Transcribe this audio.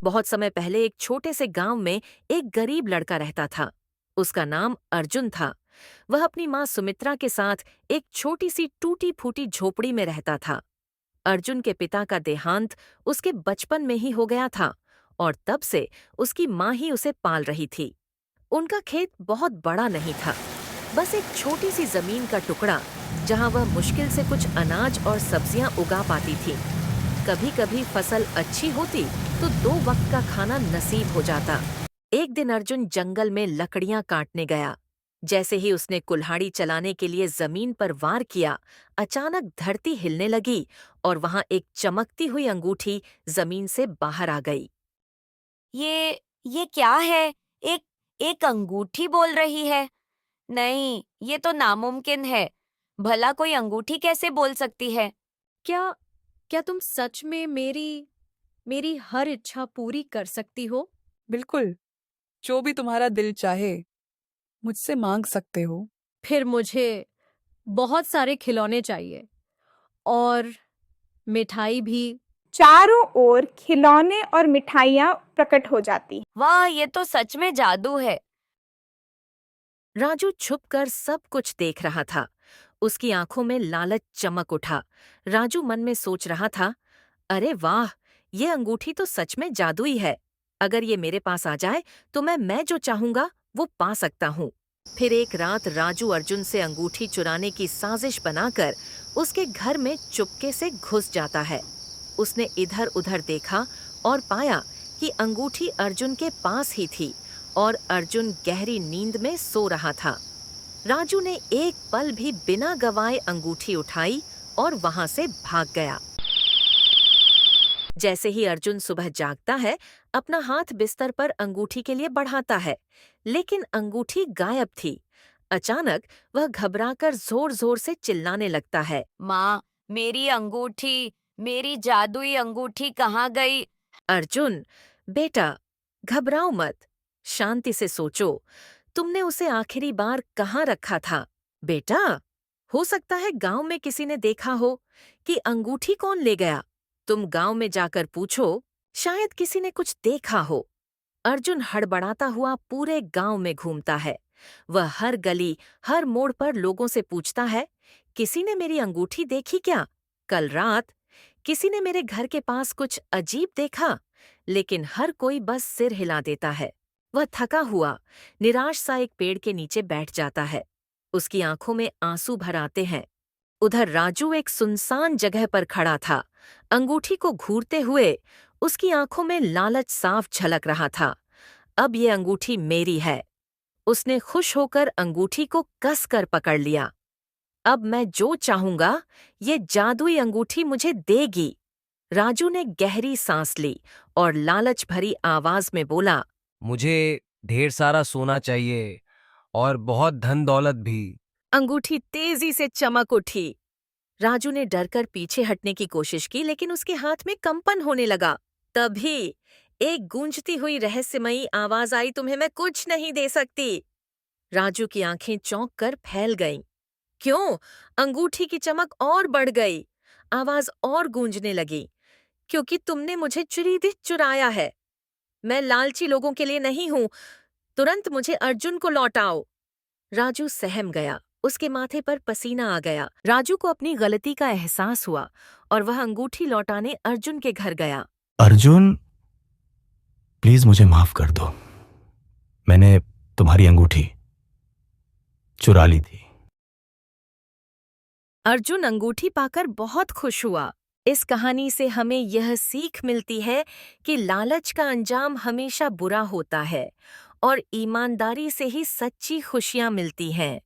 बहुत समय पहले एक छोटे से गांव में एक गरीब लड़का रहता था। उसका नाम अर्जुन था। वह अपनी माँ सुमित्रा के साथ एक छोटी सी टूटी फूटी झोपड़ी में रहता था। अर्जुन के पिता का देहांत उसके बचपन में ही हो गया था और तब से उसकी माँ ही उसे पाल रही थी। उनका खेत बहुत बड़ा नहीं था, बस एक छोटी सी जमीन का टुकड़ा जहाँ वह मुश्किल से कुछ अनाज और सब्जियां उगा पाती थी। कभी कभी फसल अच्छी होती तो 2 वक्त का खाना नसीब हो जाता। एक दिन अर्जुन जंगल में लकड़ियां काटने गया। जैसे ही उसने कुल्हाड़ी चलाने के लिए जमीन पर वार किया, अचानक धरती हिलने लगी और वहां एक चमकती हुई अंगूठी जमीन से बाहर आ गई। ये क्या है? एक एक अंगूठी बोल रही है। नहीं, ये तो नामुमकिन है। भला कोई अंगूठी कैसे बोल सकती है? क्या क्या तुम सच में मेरी मेरी हर इच्छा पूरी कर सकती हो? बिल्कुल, जो भी तुम्हारा दिल चाहे मुझसे मांग सकते हो। फिर मुझे बहुत सारे खिलौने चाहिए और मिठाई भी। चारों ओर खिलौने और मिठाइयाँ प्रकट हो जाती। वाह, ये तो सच में जादू है। राजू छुपकर सब कुछ देख रहा था। उसकी आंखों में लालच चमक उठा। राजू मन में सोच रहा था, अरे वाह, ये अंगूठी तो सच में जादुई है। अगर ये मेरे पास आ जाए तो मैं जो चाहूंगा वो पा सकता हूँ। फिर एक रात राजू अर्जुन से अंगूठी चुराने की साजिश बनाकर उसके घर में चुपके से घुस जाता है। उसने इधर उधर देखा और पाया कि अंगूठी अर्जुन के पास ही थी और अर्जुन गहरी नींद में सो रहा था। राजू ने एक पल भी बिना गवाए अंगूठी उठाई और वहां से भाग गया। जैसे ही अर्जुन सुबह जागता है, अपना हाथ बिस्तर पर अंगूठी के लिए बढ़ाता है, लेकिन अंगूठी गायब थी। अचानक वह घबराकर जोर जोर से चिल्लाने लगता है। माँ, मेरी अंगूठी, मेरी जादुई अंगूठी कहाँ गई? अर्जुन, बेटा, घबराओ मत, शांति से सोचो। तुमने उसे आखिरी बार कहाँ रखा था? बेटा, हो सकता है गांव में किसी ने देखा हो कि अंगूठी कौन ले गया। तुम गांव में जाकर पूछो, शायद किसी ने कुछ देखा हो। अर्जुन हड़बड़ाता हुआ पूरे गांव में घूमता है। वह हर गली, हर मोड़ पर लोगों से पूछता है, किसी ने मेरी अंगूठी देखी क्या? कल रात किसी ने मेरे घर के पास कुछ अजीब देखा? लेकिन हर कोई बस सिर हिला देता है। वह थका हुआ, निराश सा एक पेड़ के नीचे बैठ जाता है। उसकी आंखों में आंसू भर आते हैं। उधर राजू एक सुनसान जगह पर खड़ा था। अंगूठी को घूरते हुए उसकी आंखों में लालच साफ झलक रहा था। अब ये अंगूठी मेरी है। उसने खुश होकर अंगूठी को कस कर पकड़ लिया। अब मैं जो चाहूंगा ये जादुई अंगूठी मुझे देगी। राजू ने गहरी सांस ली और लालच भरी आवाज में बोला, मुझे ढेर सारा सोना चाहिए और बहुत धन दौलत भी। अंगूठी तेजी से चमक उठी। राजू ने डरकर पीछे हटने की कोशिश की, लेकिन उसके हाथ में कंपन होने लगा। तभी एक गूंजती हुई रहस्यमयी आवाज आई, तुम्हें मैं कुछ नहीं दे सकती। राजू की आंखें चौंक कर फैल गईं। क्यों? अंगूठी की चमक और बढ़ गई। आवाज और गूंजने लगी, क्योंकि तुमने मुझे चुराया है। मैं लालची लोगों के लिए नहीं हूं। तुरंत मुझे अर्जुन को लौटाओ। राजू सहम गया। उसके माथे पर पसीना आ गया। राजू को अपनी गलती का एहसास हुआ और वह अंगूठी लौटाने अर्जुन के घर गया। अर्जुन, प्लीज मुझे माफ कर दो। मैंने तुम्हारी अंगूठी चुरा ली थी। अर्जुन अंगूठी पाकर बहुत खुश हुआ। इस कहानी से हमें यह सीख मिलती है कि लालच का अंजाम हमेशा बुरा होता है और ईमानदारी से ही सच्ची खुशियां मिलती हैं।